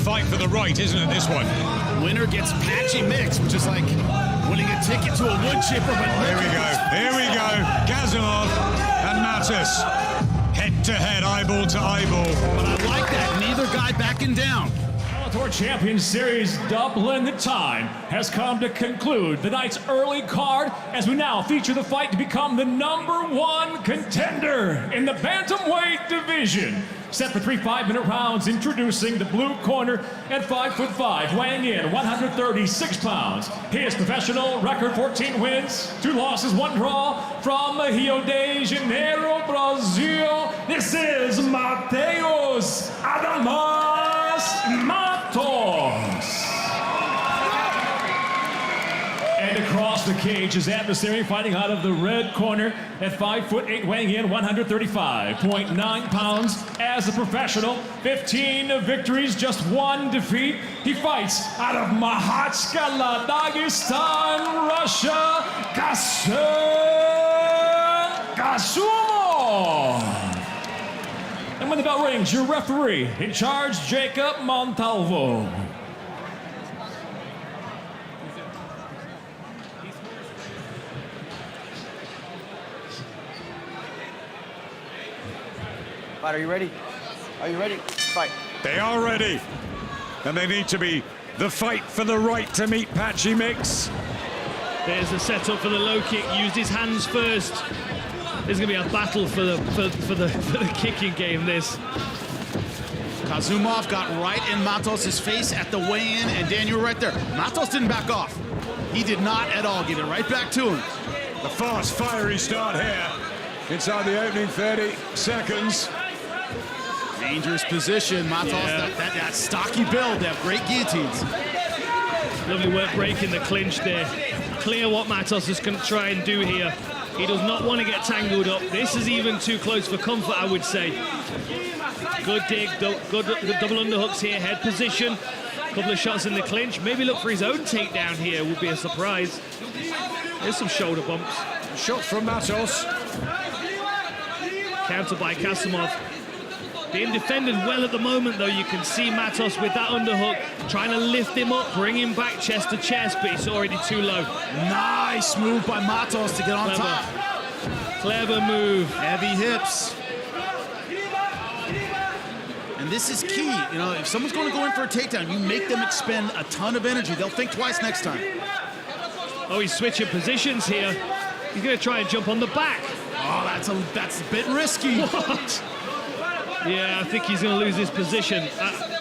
fight for the right, isn't it, this one? Winner gets patchy mix, which is like winning a ticket to a wood chipper. But here we go. Kasumov and Mattos. Head-to-head, eyeball to eyeball. But I like that. Neither guy backing down. Bellator Champions Series Dublin. The time has come to conclude the night's early card as we now feature the fight to become the #1 contender in the Bantamweight division. Set for 3 5-minute rounds, introducing the blue corner at 5'5", weighing in 136 pounds. His professional record: 14 wins, 2 losses, 1 draw, from Rio de Janeiro, Brazil. This is Matheus Mattos. And across the cage, his adversary fighting out of the red corner at 5'8", weighing in 135.9 pounds. As a professional, 15 victories, just 1 defeat. He fights out of Makhachkala, Dagestan, Russia, Kasum Kasumov. And when the bell rings, your referee in charge, 𝗟𝗘𝗥𝗢𝗣𝗘 Montalvo. Are you ready? Are you ready? Fight. They are ready. And they need to be the fight for the right to meet Patchy Mix. There's a setup for the low kick. Used his hands first. There's going to be a battle for the kicking game, this. Kasumov got right in Mattos' face at the weigh-in, and Dan, you were right there. Mattos didn't back off. He did not at all. Get it right back to him. The fast, fiery start here inside the opening 30 seconds. Dangerous position. Mattos, that stocky build, they have great guillotines. Lovely work breaking the clinch there. Clear what Mattos is going to try and do here. He does not want to get tangled up. This is even too close for comfort, I would say. Good dig, good double underhooks here, head position. Couple of shots in the clinch. Maybe look for his own takedown here, would be a surprise. There's some shoulder bumps. Shot from Mattos. Counter by Kasumov. Being defended well at the moment, though. You can see Mattos with that underhook, trying to lift him up, bring him back chest to chest, but it's already too low. Nice move by Mattos to get on top. Clever move. Heavy hips. And this is key. You know, if someone's going to go in for a takedown, you make them expend a ton of energy. They'll think twice next time. Oh, he's switching positions here. He's going to try and jump on the back. Oh, that's a bit risky. What? Yeah, I think he's going to lose his position.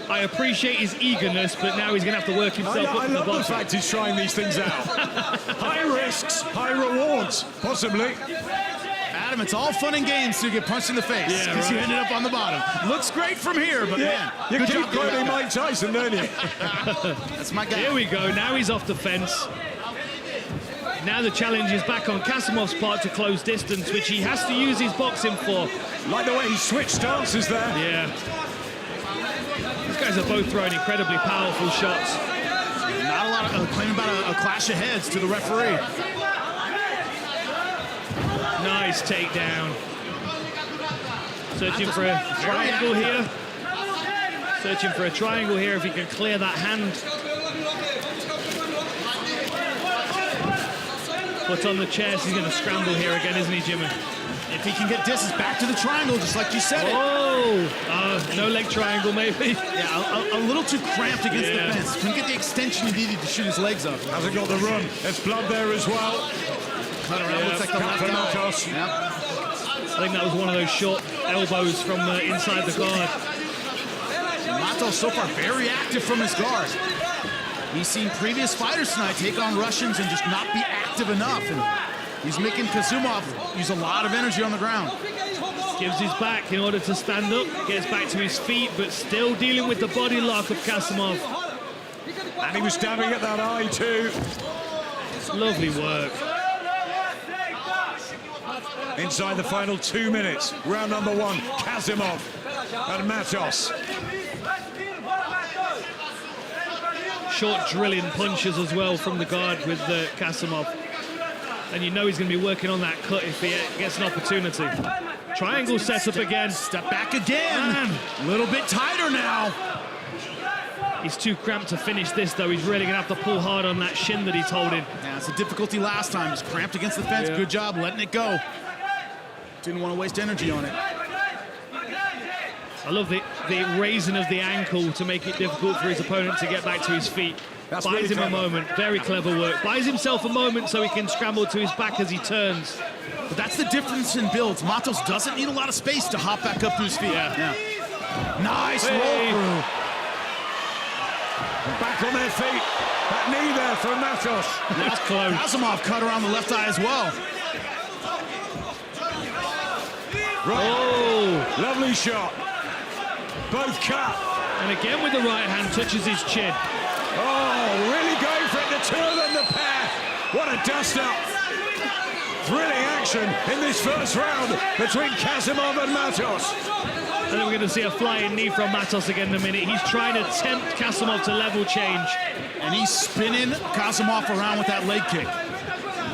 I appreciate his eagerness, but now he's going to have to work himself up I to the love bottom. the fact he's trying these things out. High risks, high rewards, possibly. Adam, it's all fun and games till you get punched in the face, because you ended up on the bottom. Looks great from here, but man, you good keep job quoting Mike Tyson, don't you? That's my guy. Here we go. Now he's off the fence. Now the challenge is back on Kasumov's part to close distance, which he has to use his boxing for. Like the way he switched stances there. Yeah. These guys are both throwing incredibly powerful shots. Not a lot of claiming about a clash of heads to the referee. Nice takedown. Searching for a triangle here. Searching for a triangle here if he can clear that hand. Foot on the chest, he's going to scramble here again, isn't he, Jimmy? If he can get distance back to the triangle, just like you said. Oh, no leg triangle, maybe. Yeah, a little too cramped against the fence. Couldn't get the extension he needed to shoot his legs up. Hasn't got the run. There's blood there as well. Cut around, looks like the left eye. Yep. I think that was one of those short elbows from inside the guard. Mattos so far very active from his guard. He's seen previous fighters tonight take on Russians and just not be active enough. And he's making Kasumov use a lot of energy on the ground. Gives his back in order to stand up, gets back to his feet, but still dealing with the body lock of Kasumov. And he was stabbing at that eye too. Lovely work. Inside the final 2 minutes, round number 1, Kasumov and Mattos. Short drilling punches as well from the guard with Kasumov. And you know he's going to be working on that cut if he gets an opportunity. Triangle setup again. Step back again. A little bit tighter now. He's too cramped to finish this, though. He's really going to have to pull hard on that shin that he's holding. Yeah, it's a difficulty last time. He's cramped against the fence. Yeah. Good job letting it go. Didn't want to waste energy on it. I love the raising of the ankle to make it difficult for his opponent to get back to his feet. That's Buys really him a clever. moment. Very clever work. Buys himself a moment so he can scramble to his back as he turns. But that's the difference in builds. Mattos doesn't need a lot of space to hop back up to his feet. Yeah. Nice Hey. roll through. Back on their feet. That knee there from Mattos. That's close. Kasumov cut around the left eye as well. Oh, Lovely shot. Both cut. and again with the right hand, touches his chin. Oh, really going for it, the two of them, the pair. What a dust-up. Thrilling action in this first round between Kasumov and Mattos. And then we're going to see a flying knee from Mattos again in a minute. He's trying to tempt Kasumov to level change. And he's spinning Kasumov around with that leg kick.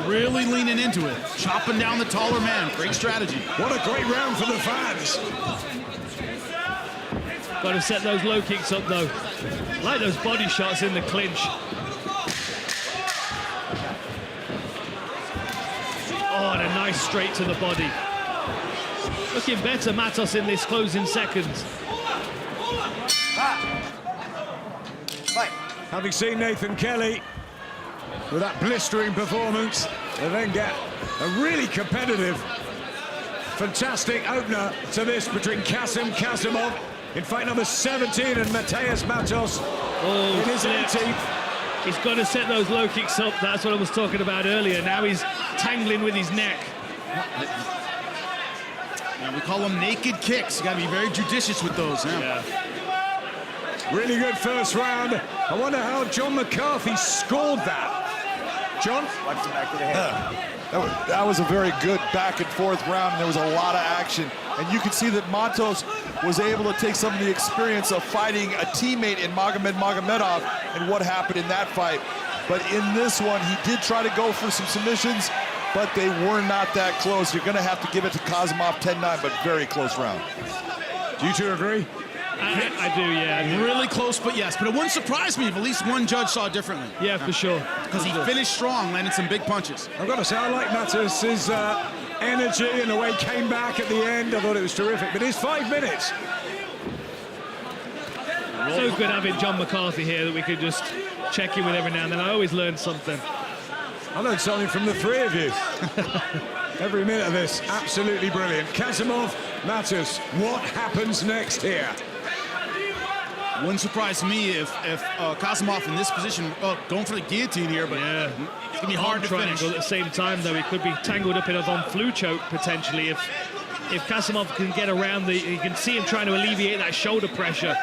Really leaning into it. Chopping down the taller man. Great strategy. What a great round for the fans. Got to set those low kicks up, though. Like those body shots in the clinch. Oh, and a nice straight to the body. Looking better, Mattos, in this closing seconds. Fight. Having seen Nathan Kelly with that blistering performance, they then get a really competitive, fantastic opener to this between Kasum Kasumov in fight number 17 and Matheus Mattos in his flipped. 18th. He's got to set those low kicks up. That's what I was talking about earlier. Now he's tangling with his neck. And we call them naked kicks. You got to be very judicious with those. Yeah. Really good first round. I wonder how John McCarthy scored that. John? Watch the back of the head. That was a very good back and forth round, and there was a lot of action. And you could see that Mattos was able to take some of the experience of fighting a teammate in Magomed Magomedov and what happened in that fight. But in this one, he did try to go for some submissions, but they were not that close. You're going to have to give it to Kasumov 10-9, but very close round. Do you two agree? I do, yeah. Really close, but yes. But it wouldn't surprise me if at least one judge saw it differently. Yeah, for sure. Because he finished strong, landed some big punches. I've got to say, I like Mattos' energy and the way he came back at the end. I thought it was terrific. But it's 5 minutes. So good having John McCarthy here that we could just check in with every now and then. I always learn something. I learned something from the three of you. Every minute of this, absolutely brilliant. Kasumov, Mattos, what happens next here? Wouldn't surprise me if Kasumov in this position, going for the guillotine here, but Yeah. it's going to be hard to finish. Triangle at the same time, though. He could be tangled up in a Von Flue choke, potentially. If Kasumov can get around you can see him trying to alleviate that shoulder pressure.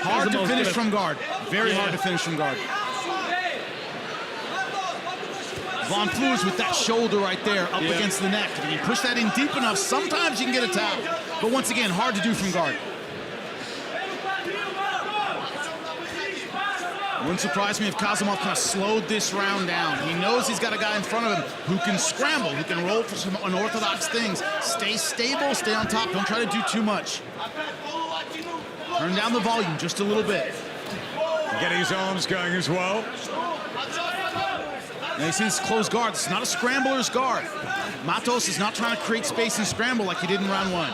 Hard to Kasumov's finish gonna- from guard. Very Yeah. hard to finish from guard. Von Flu's with that shoulder right there up Yeah. against the neck. If you push that in deep enough, sometimes you can get a tap. But once again, hard to do from guard. Wouldn't surprise me if Kasumov kind of slowed this round down. He knows he's got a guy in front of him who can scramble, who can roll for some unorthodox things. Stay stable, stay on top, don't try to do too much. Turn down the volume just a little bit. Getting his arms going as well. Now you see this closed guard. This is not a scrambler's guard. Mattos is not trying to create space and scramble like he did in round one.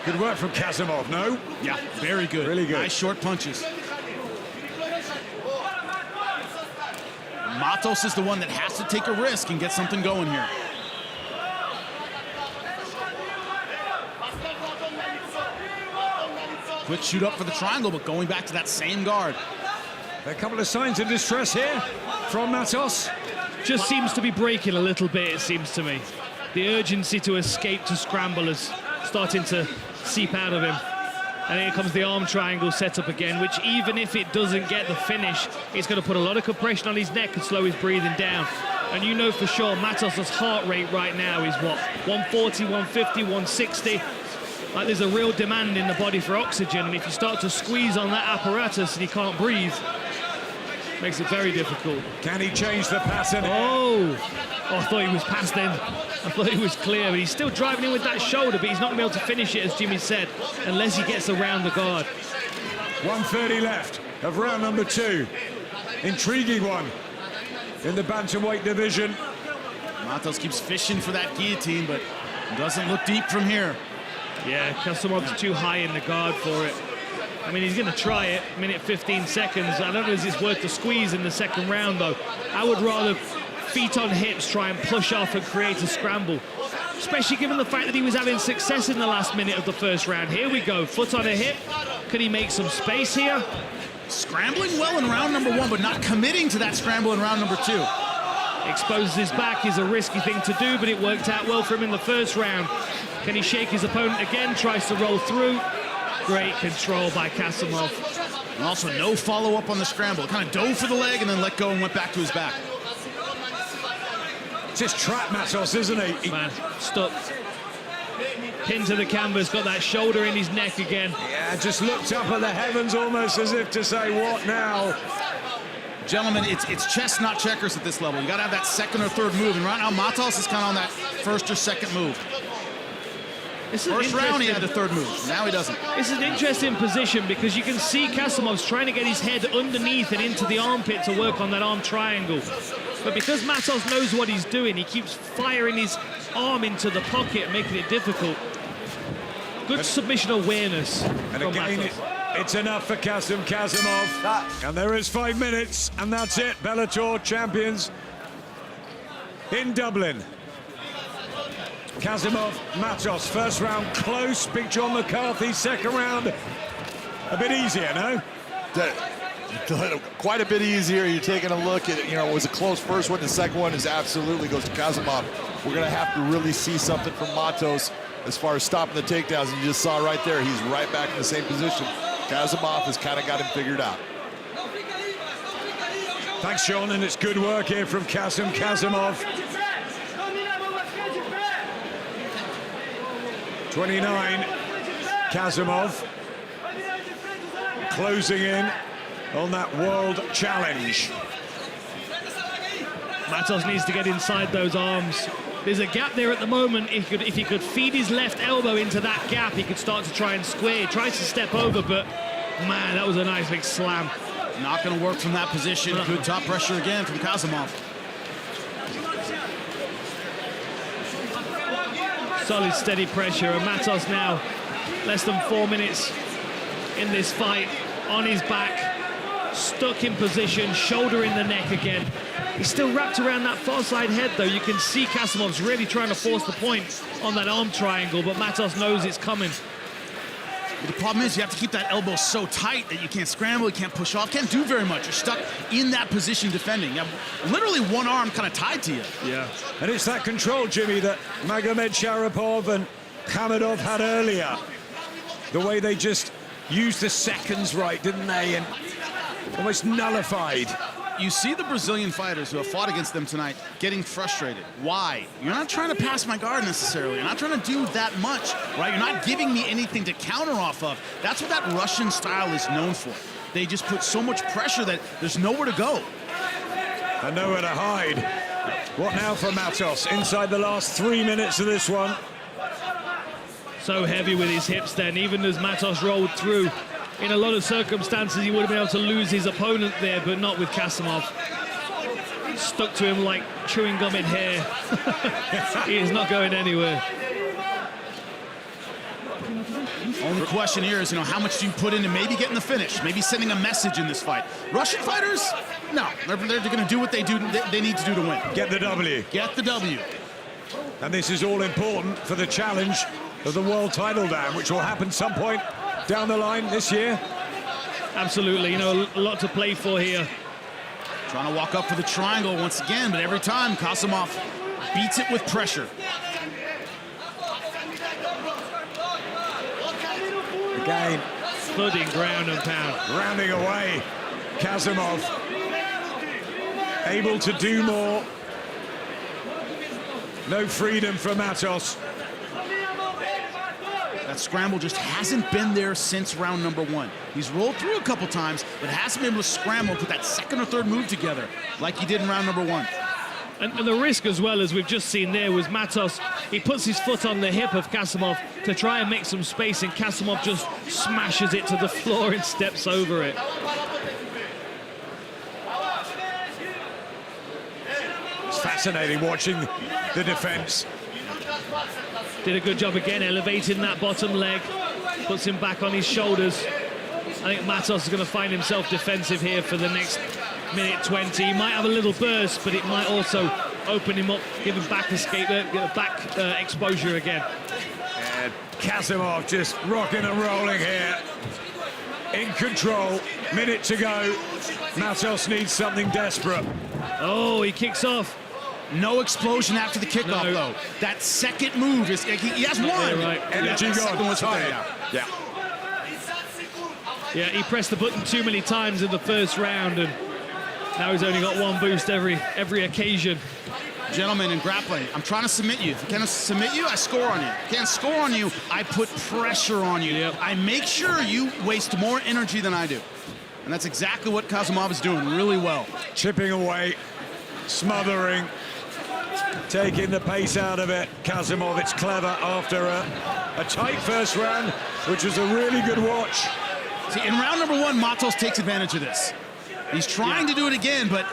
Good work from Kasumov, no? Yeah, very good. Really good. Nice short punches. Mattos is the one that has to take a risk and get something going here. Quick shoot up for the triangle, but going back to that same guard. A couple of signs of distress here from Mattos. Just seems to be breaking a little bit, it seems to me. The urgency to escape, to scramble is starting to seep out of him. And here comes the arm triangle set up again, which even if it doesn't get the finish, it's going to put a lot of compression on his neck and slow his breathing down. And you know for sure Mattos' heart rate right now is what? 140, 150, 160. Like there's a real demand in the body for oxygen, and if you start to squeeze on that apparatus and he can't breathe, makes it very difficult. Can he change the pattern? Oh, I thought he was past then. I thought he was clear, but he's still driving in with that shoulder, but he's not going to be able to finish it, as Jimmy said, unless he gets around the guard. 1:30 left of round number 2. Intriguing one in the bantamweight division. Mattos keeps fishing for that guillotine, but doesn't look deep from here. Yeah, Kasumov's too high in the guard for it. I mean, he's going to try it, minute 15 seconds. I don't know if it's worth the squeeze in the second round, though. I would rather feet on hips try and push off and create a scramble, especially given the fact that he was having success in the last minute of the first round. Here we go, foot on a hip. Could he make some space here? Scrambling well in round number 1, but not committing to that scramble in round number 2. Exposes his back is a risky thing to do, but it worked out well for him in the first round. Can he shake his opponent again? Tries to roll through. Great control by Kasumov. And also no follow-up on the scramble. Kind of dove for the leg and then let go and went back to his back. Just trapped Mattos, isn't he? Man, stuck. Pinned to the canvas, got that shoulder in his neck again. Yeah, just looked up at the heavens almost as if to say, what now? Gentlemen, it's chess, not checkers at this level. You got to have that second or third move. And right now, Mattos is kind of on that first or second move. First round, he had the third move. Now he doesn't. This is an interesting position because you can see Kasumov's trying to get his head underneath and into the armpit to work on that arm triangle. But because Mattos knows what he's doing, he keeps firing his arm into the pocket, making it difficult. Good submission awareness. And again, it's enough for Kasum Kasumov. And there is 5 minutes, and that's it. Bellator Champions in Dublin. Kasumov, Mattos, first round close. Big John McCarthy, second round a bit easier, no? Quite a bit easier. You're taking a look at, it was a close first one. The second one is absolutely goes to Kasumov. We're going to have to really see something from Mattos as far as stopping the takedowns. And you just saw right there, he's right back in the same position. Kasumov has kind of got him figured out. Thanks, Sean, and it's good work here from Kasum Kasumov. 29, Kasumov closing in on that world challenge. Mattos needs to get inside those arms. There's a gap there at the moment. If he could feed his left elbow into that gap, he could start to try and square. He tries to step over, but man, that was a nice big slam. Not going to work from that position. Good top pressure again from Kasumov. Solid, steady pressure, and Mattos now less than 4 minutes in this fight, on his back, stuck in position, shoulder in the neck again. He's still wrapped around that far side head, though. You can see Kasumov's really trying to force the point on that arm triangle, but Mattos knows it's coming. But the problem is you have to keep that elbow so tight that you can't scramble, you can't push off, can't do very much. You're stuck in that position defending. You have literally one arm kind of tied to you. Yeah. And it's that control, Jimmy, that Magomed Sharapov and Khamedov had earlier. The way they just used the seconds right, didn't they? And almost nullified. You see the Brazilian fighters who have fought against them tonight getting frustrated. Why? You're not trying to pass my guard necessarily. You're not trying to do that much, right? You're not giving me anything to counter off of. That's what that Russian style is known for. They just put so much pressure that there's nowhere to go. And nowhere to hide. What now for Mattos? Inside the last 3 minutes of this one. So heavy with his hips then, even as Mattos rolled through. In a lot of circumstances, he would have been able to lose his opponent there, but not with Kasumov. Stuck to him like chewing gum in hair. He is not going anywhere. Only question here is, how much do you put into maybe getting the finish, maybe sending a message in this fight? Russian fighters, no, they're going to do what they need to do to win. Get the W. Get the W. And this is all important for the challenge of the world title down, which will happen some point down the line this year. Absolutely, a lot to play for here. Trying to walk up for the triangle once again, but every time Kasumov beats it with pressure. Again, Flooding ground and pound. rounding away. Kasumov able to do more. No freedom for Mattos. That scramble just hasn't been there since round number 1. He's rolled through a couple times, but hasn't been able to scramble and put that second or third move together like he did in round number 1. And the risk as well, as we've just seen there, was Mattos. He puts his foot on the hip of Kasumov to try and make some space, and Kasumov just smashes it to the floor and steps over it. It's fascinating watching the defense. Did a good job again, elevating that bottom leg, puts him back on his shoulders. I think Mattos is going to find himself defensive here for the next minute 20. He might have a little burst, but it might also open him up, give him back exposure again. And Kasumov just rocking and rolling here. In control, minute to go. Mattos needs something desperate. Oh, he kicks off. No explosion after the kickoff, though. That second move is, he has one. Yeah, right. Energy gone, tired. Yeah. Yeah, he pressed the button too many times in the first round, and now he's only got one boost every occasion. Gentlemen, in grappling, I'm trying to submit you. If I can't submit you, I score on you. If I can't score on you, I put pressure on you. Yep. I make sure you waste more energy than I do. And that's exactly what Kasumov is doing really well. Chipping away, smothering, taking the pace out of it. Kasumov, it's clever after a tight first round, which was a really good watch. See, in round number one, Mattos takes advantage of this. He's trying to do it again, but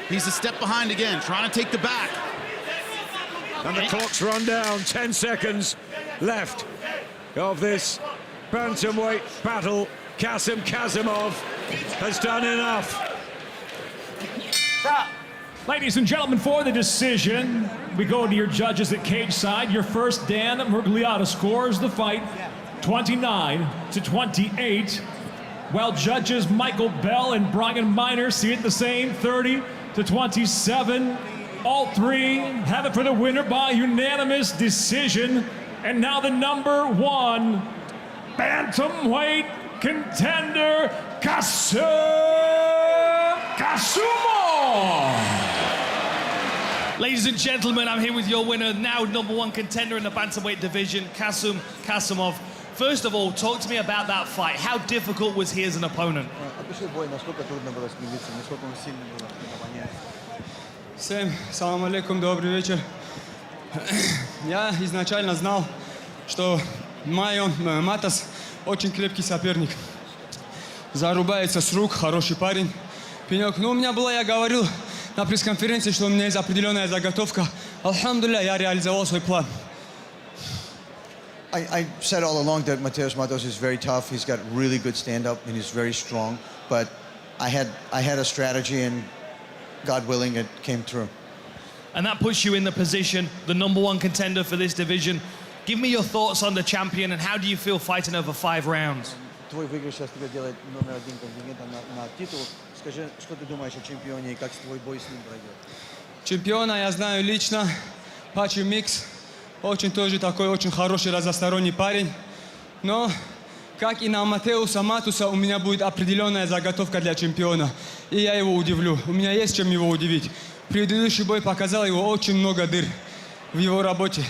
he's a step behind again, trying to take the back. And the clock's run down, 10 seconds left of this bantamweight battle. Kasum Kasumov has done enough. Ladies and gentlemen, for the decision, we go to your judges at cage side. Your first, Dan 𝗟𝗪𝗣𝗦𝗘, scores the fight 29-28. While judges Michael Bell and Brian Miner see it the same, 30-27. All three have it for the winner by unanimous decision. And now the number one bantamweight contender, Kasum Kasumov. Ladies and gentlemen, I'm here with your winner, now number one contender in the bantamweight division, Kasum Kasumov. First of all, talk to me about that fight. How difficult was he as an opponent? Опиши бой, насколько трудно было с ним биться, насколько он сильный был, это понятно. Всем салам алейкум, добрый вечер. Я изначально знал, что Матос очень крепкий соперник. Зарубается с рук, хороший парень. Пенек. Ну, у меня было, я говорил на пресс-конференции, что у меня есть определенная заготовка. Алхамдулилля, я реализовал свой план. I said all along that Matheus Mattos is very tough. He's got really good stand-up and he's very strong. But I had a strategy, and God willing, it came through. And that puts you in the position, the number one contender for this division. Give me your thoughts on the champion, and how do you feel fighting over 5 rounds? Твой выигрыш сейчас тебя делает номер один контингента на титул. Скажи, что ты думаешь о чемпионе и как твой бой с ним пройдет? Чемпиона я знаю лично. Пачи Микс. Очень тоже такой очень хороший разносторонний парень. Но, как и на Матеуса Матуса, у меня будет определенная заготовка для чемпиона. И я его удивлю. У меня есть чем его удивить. Предыдущий бой показал его очень много дыр в его работе.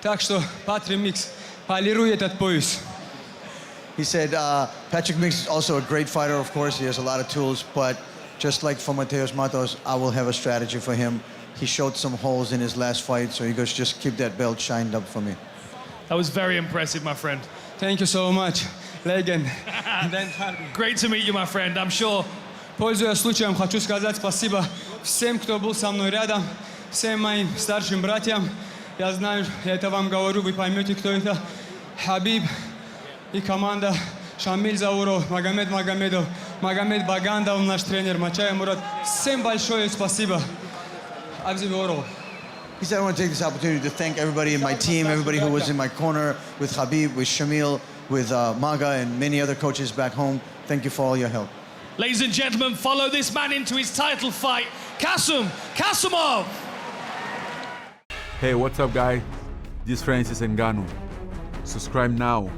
Так что Патрик Микс, полируй этот пояс. He said Patrick Mix is also a great fighter, of course. He has a lot of tools, but just like for Matheus Mattos, I will have a strategy for him. He showed some holes in his last fight, so he goes, just keep that belt shined up for me. That was very impressive, my friend. Thank you so much, legend. Great to meet you, my friend, I'm sure. Пользуясь случаем, хочу сказать спасибо всем, кто был со мной рядом, всем моим старшим братьям. Я знаю, я это вам говорю, вы поймете, кто это. Хабиб и команда, Шамиль Зауров, Магомед Магомедов, Магомед Багандов, наш тренер, Мачай Мурат. Всем большое спасибо. He said, I want to take this opportunity to thank everybody in my team, everybody who was in my corner, with Habib, with Shamil, with Maga, and many other coaches back home. Thank you for all your help. Ladies and gentlemen, follow this man into his title fight, Kasum Kasumov. Hey, what's up, guys? This is Francis Ngannou. Subscribe now.